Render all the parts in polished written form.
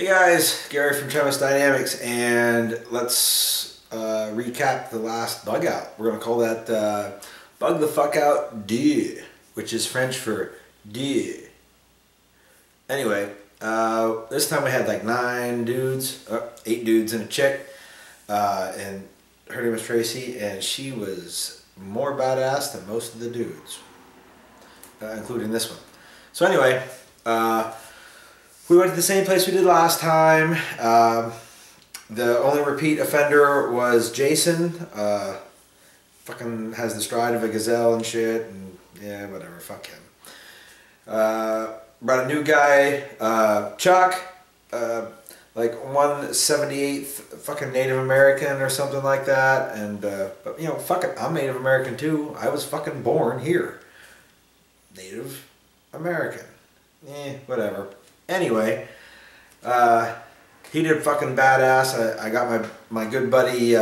Hey guys, Gary from Tremis Dynamics, and let's recap the last bug out. We're going to call that Bug the Fuck Out Deux, which is French for Deux. Anyway, this time we had like 8 dudes and a chick, and her name was Tracy, and she was more badass than most of the dudes, including this one. So anyway, we went to the same place we did last time. The only repeat offender was Jason. Fucking has the stride of a gazelle and shit, and yeah, whatever, fuck him. Brought a new guy, Chuck, like 178th fucking Native American or something like that, and but you know, fuck it, I'm Native American too. I was fucking born here. Native American. Whatever. Anyway, he did fucking badass. I got my good buddy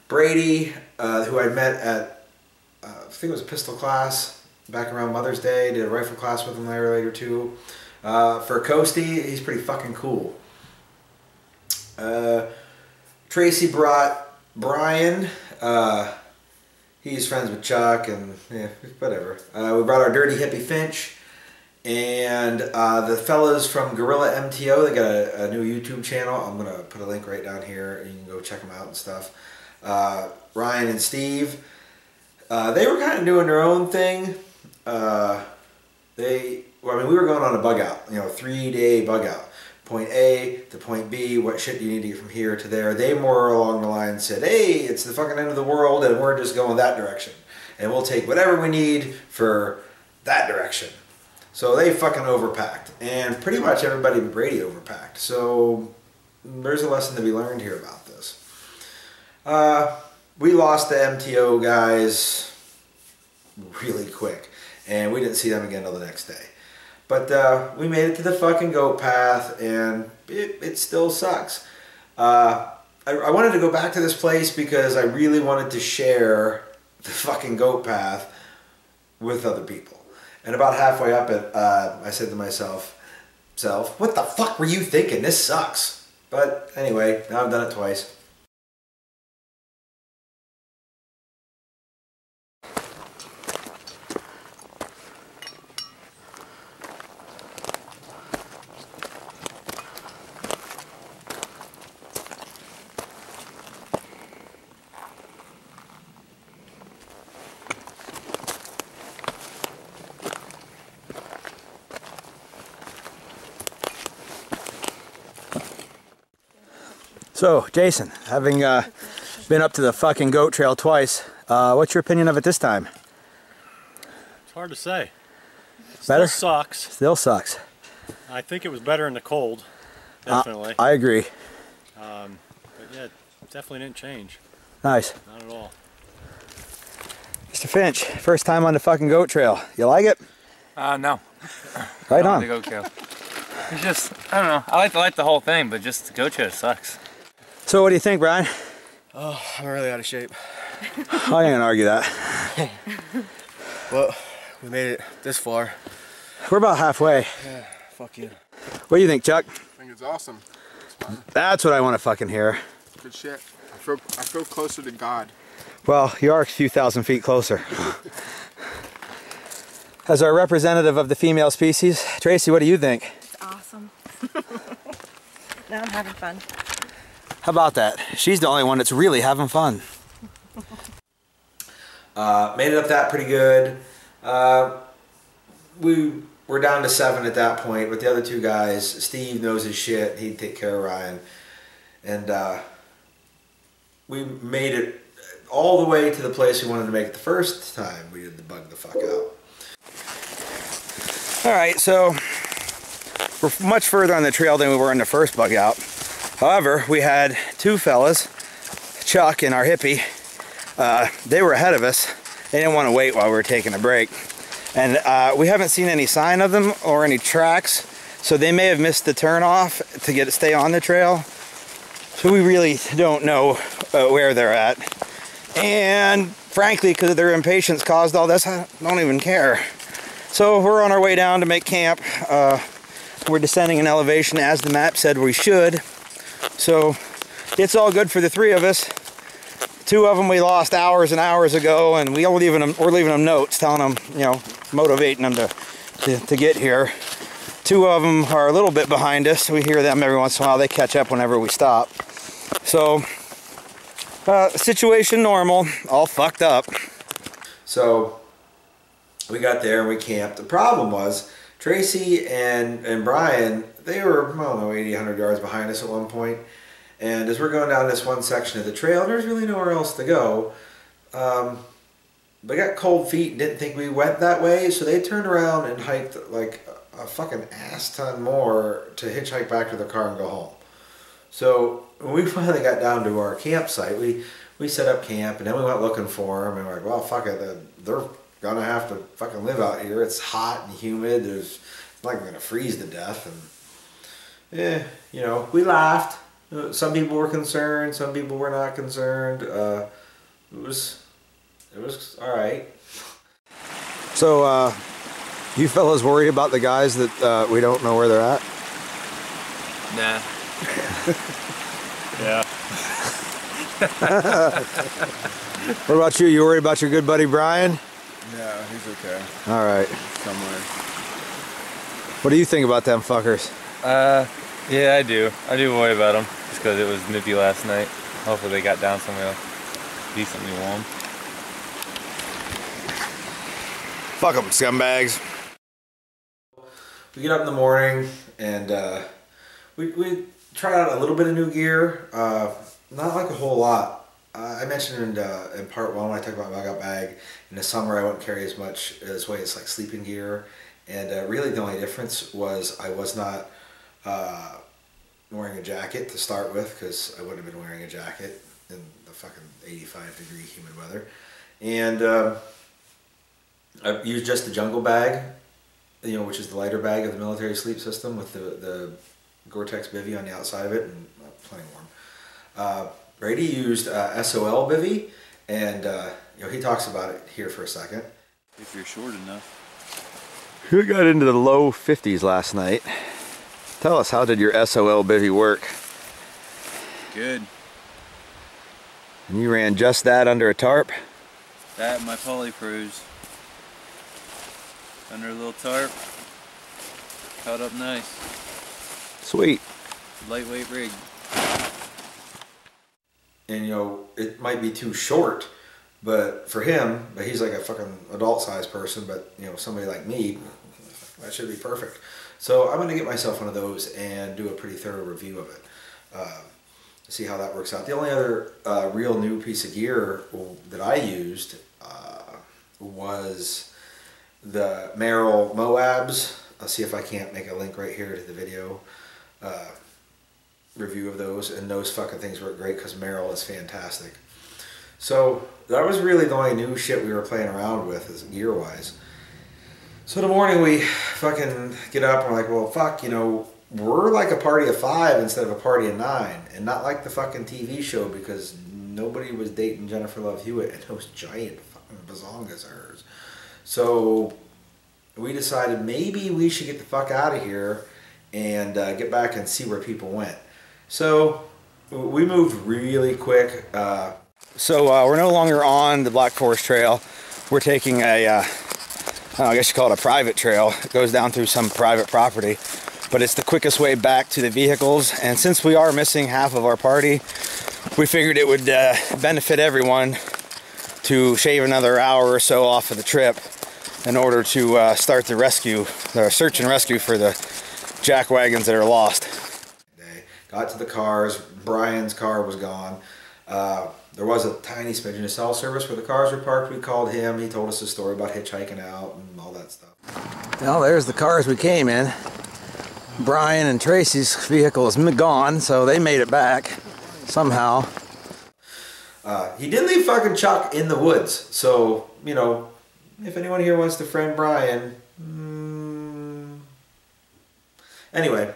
Brady, who I met at, I think it was a pistol class back around Mother's Day. Did a rifle class with him later too. For Coasty, he's pretty fucking cool. Tracy brought Brian. He's friends with Chuck, and yeah, whatever. We brought our dirty hippie Finch. And the fellas from Gorilla MTO, they got a new YouTube channel. I'm going to put a link right down here, and you can go check them out and stuff. Ryan and Steve, they were kind of doing their own thing. Well, I mean, we were going on a bug out, you know, 3-day bug out. Point A to point B, what shit do you need to get from here to there? They more along the line said, hey, it's the fucking end of the world, and we're just going that direction. And we'll take whatever we need for that direction. So they fucking overpacked, and pretty much everybody but Brady overpacked. So there's a lesson to be learned here about this. We lost the MTO guys really quick, and we didn't see them again until the next day. But we made it to the fucking goat path, and it still sucks. I wanted to go back to this place because I really wanted to share the fucking goat path with other people. And about halfway up it, I said to myself, what the fuck were you thinking? This sucks. But anyway, now I've done it twice. So, Jason, having been up to the fucking goat trail twice, what's your opinion of it this time? It's hard to say. Better? Still sucks. Still sucks. I think it was better in the cold, definitely. I agree. But yeah, it definitely didn't change. Nice. Not at all. Mr. Finch, first time on the fucking goat trail. You like it? No. Right on. The goat trail. It's just, I don't know. I like the whole thing, but just the goat trail sucks. So what do you think, Brian? Oh, I'm really out of shape. I ain't gonna argue that. Well, we made it this far. We're about halfway. Yeah, fuck you. What do you think, Chuck? I think it's awesome. It's fun. That's what I want to fucking hear. Good shit. I feel closer to God. Well, you are a few thousand feet closer. As our representative of the female species, Tracy, what do you think? It's awesome. Now I'm having fun. How about that? She's the only one that's really having fun. Made it up that pretty good. We were down to 7 at that point with the other 2 guys. Steve knows his shit. He'd take care of Ryan. And we made it all the way to the place we wanted to make it the first time we did the bug the fuck out. Alright, so we're much further on the trail than we were in the first bug out. However, we had 2 fellas, Chuck and our hippie. They were ahead of us. They didn't want to wait while we were taking a break. And we haven't seen any sign of them or any tracks, so they may have missed the turnoff to stay on the trail. So we really don't know where they're at. And frankly, because of their impatience caused all this, I don't even care. So we're on our way down to make camp. We're descending in elevation as the map said we should. So it's all good for the 3 of us. 2 of them we lost hours and hours ago, and we're leaving them notes telling them, you know, motivating them to get here. 2 of them are a little bit behind us. We hear them every once in a while. They catch up whenever we stop. So situation normal, all fucked up. So we got there and we camped. The problem was Tracy and Brian, they were, I don't know, 80, 100 yards behind us at one point. And as we're going down this one section of the trail, there's really nowhere else to go. They got cold feet and didn't think we went that way, so they turned around and hiked like a fucking ass ton more to hitchhike back to their car and go home. So when we finally got down to our campsite, we set up camp, and then we went looking for them, and we're like, well, fuck it, they're gonna have to fucking live out here. It's hot and humid. It's like gonna freeze to death. And yeah, you know, we laughed. Some people were concerned. Some people were not concerned. It was all right. So you fellas worried about the guys that we don't know where they're at? Nah. Yeah. What about you? You worried about your good buddy Brian? No, he's okay. All right. Somewhere. What do you think about them fuckers? Yeah, I do. I do worry about them just because it was nippy last night. Hopefully they got down somewhere decently warm. Fuck them, scumbags. We get up in the morning and we tried out a little bit of new gear. Not like a whole lot. I mentioned in part 1 when I talked about my bug out bag. In the summer I wouldn't carry as much as way as like sleeping gear. And really the only difference was I was not wearing a jacket to start with, because I wouldn't have been wearing a jacket in the fucking 85-degree humid weather. And I used just the jungle bag, you know, which is the lighter bag of the military sleep system with the Gore-Tex bivvy on the outside of it, and plenty warm. Brady used SOL bivvy, and you know, he talks about it here for a second. If you're short enough. We got into the low 50s last night. Tell us, how did your SOL bivvy work? Good. And you ran just that under a tarp? That and my polypros. Under a little tarp. Caught up nice. Sweet. Lightweight rig. And you know, it might be too short, but for him, but he's like a fucking adult sized person, but you know, somebody like me, that should be perfect. So I'm gonna get myself one of those and do a pretty thorough review of it. See how that works out. The only other real new piece of gear that I used was the Marr Moabs. I'll see if I can't make a link right here to the video review of those, and those fucking things work great because Marr is fantastic. So that was really the only new shit we were playing around with as gear wise. So in the morning we fucking get up and we're like, well fuck, you know, we're like a party of 5 instead of a party of 9, and not like the fucking TV show, because nobody was dating Jennifer Love Hewitt and those giant fucking bazongas of hers. So we decided maybe we should get the fuck out of here and get back and see where people went. So we moved really quick. So we're no longer on the Black Forest Trail. We're taking a, I guess you call it a private trail. It goes down through some private property, but it's the quickest way back to the vehicles. And since we are missing half of our party, we figured it would benefit everyone to shave another hour or so off of the trip in order to start the rescue, the search and rescue for the jack wagons that are lost. Got to the cars. Brian's car was gone. There was a tiny smidgen of cell service where the cars were parked. We called him. He told us a story about hitchhiking out and all that stuff. Well, there's the cars we came in. Brian and Tracy's vehicle is gone, so they made it back somehow. He did leave fucking Chuck in the woods. So, you know, if anyone here wants to friend Brian. Anyway.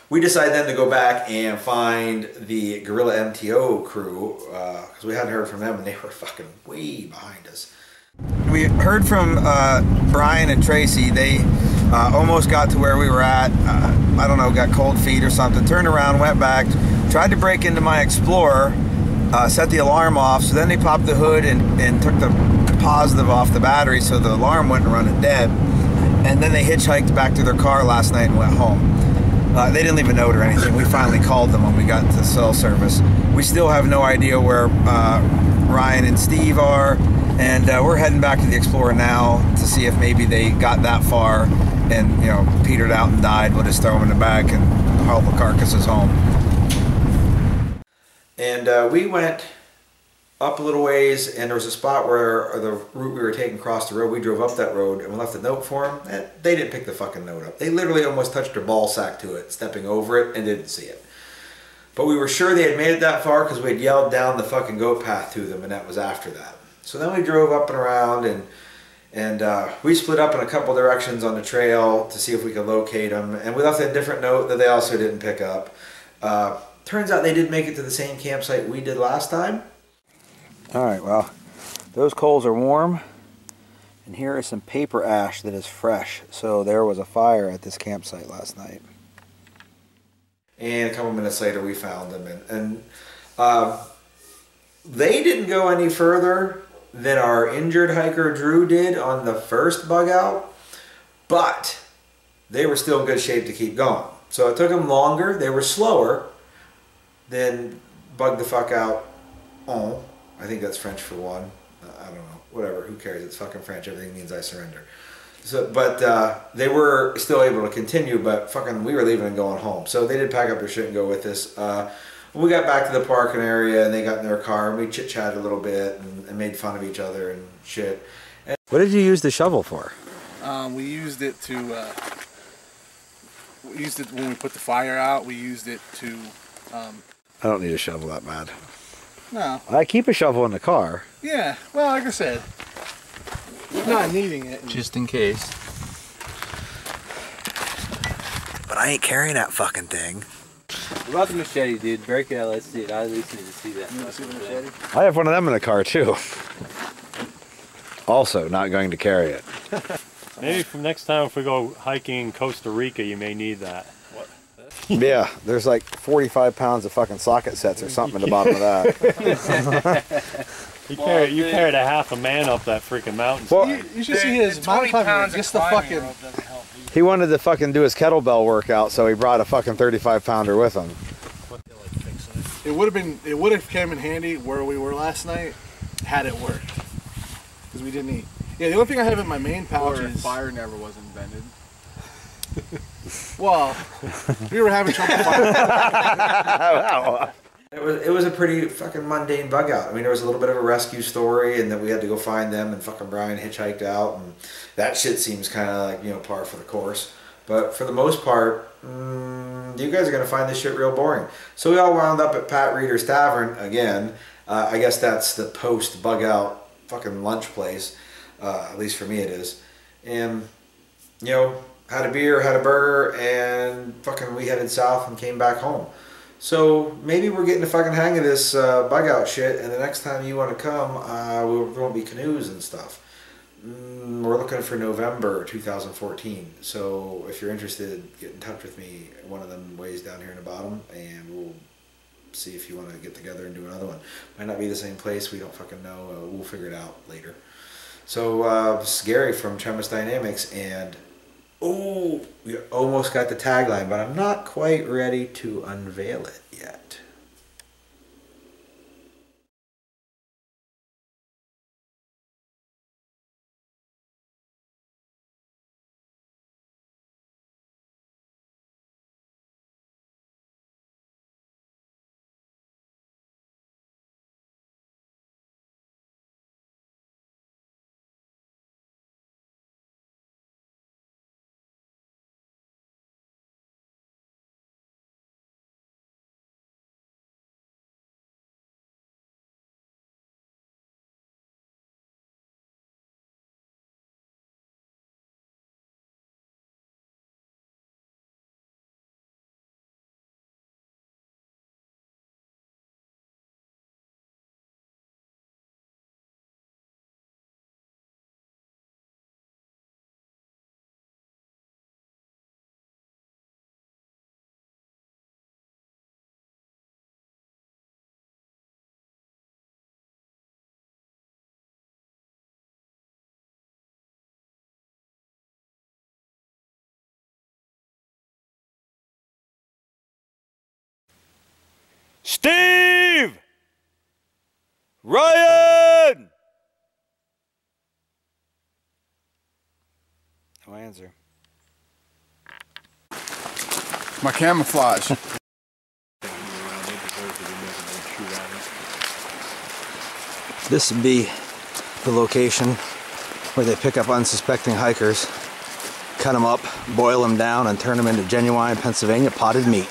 We decided then to go back and find the Guerrilla MTO crew, because we hadn't heard from them and they were fucking way behind us. We heard from Brian and Tracy. They almost got to where we were at. I don't know, got cold feet or something. Turned around, went back, tried to break into my Explorer, set the alarm off. So then they popped the hood and took the positive off the battery, so the alarm went running dead. And then they hitchhiked back to their car last night and went home. They didn't leave a note or anything. We finally called them when we got to cell service. We still have no idea where Ryan and Steve are, and we're heading back to the Explorer now to see if maybe they got that far and, you know, petered out and died. We'll just throw them in the back and haul the carcasses home. And we went up a little ways, and there was a spot where the route we were taking crossed the road. We drove up that road and we left a note for them. They didn't pick the fucking note up. They literally almost touched their ball sack to it, stepping over it, and didn't see it. But we were sure they had made it that far because we had yelled down the fucking goat path to them, and that was after that. So then we drove up and around, and we split up in a couple directions on the trail to see if we could locate them. And we left a different note that they also didn't pick up. Turns out they did make it to the same campsite we did last time. All right, well, those coals are warm, and here is some paper ash that is fresh. So there was a fire at this campsite last night. And a couple minutes later, we found them, and they didn't go any further than our injured hiker Drew did on the first bug out, but they were still in good shape to keep going. So it took them longer. They were slower than bug the fuck out. Oh. I think that's French for one. I don't know. Whatever. Who cares? It's fucking French. Everything means I surrender. So, but they were still able to continue. But fucking, we were leaving and going home. So they did pack up their shit and go with us. When we got back to the parking area and they got in their car and we chit chatted a little bit and made fun of each other and shit. And what did you use the shovel for? We used it to. We used it when we put the fire out. We used it to. I don't need a shovel that bad. No. I keep a shovel in the car. Yeah, well, like I said, not needing it. Just in case. But I ain't carrying that fucking thing. What about the machete, dude? Break it out, let's see it. I at least need to see that. You want to see the machete? I have one of them in the car too. Also, not going to carry it. Maybe from next time if we go hiking in Costa Rica, you may need that. Yeah, there's like 45 pounds of fucking socket sets or something at the bottom of that. You carried a half a man up that freaking mountain. Well, You should see his mountain climbing. Just the fucking. he wanted to fucking do his kettlebell workout, so he brought a fucking 35 pounder with him. It would have come in handy where we were last night had it worked. Because we didn't eat. Yeah, the only thing I have in my main pouch is fire never was invented. Well, we were having trouble finding. It was a pretty fucking mundane bug out. I mean, there was a little bit of a rescue story, and then we had to go find them, and fucking Brian hitchhiked out, and that shit seems kind of like, you know, par for the course. But for the most part, you guys are gonna find this shit real boring. So we all wound up at Pat Reeder's Tavern again. I guess that's the post bug out fucking lunch place. At least for me it is. And you know, had a beer, had a burger, and fucking we headed south and came back home. So maybe we're getting the fucking hang of this bug out shit, and the next time you want to come, there won't be canoes and stuff. We're looking for November 2014. So if you're interested, get in touch with me. One of them ways down here in the bottom, and we'll see if you want to get together and do another one. Might not be the same place. We don't fucking know. We'll figure it out later. So this is Gary from Tremis Dynamics, and oh, we almost got the tagline, but I'm not quite ready to unveil it yet. Steve! Ryan! No answer. My camouflage. This would be the location where they pick up unsuspecting hikers, cut them up, boil them down, and turn them into genuine Pennsylvania potted meat.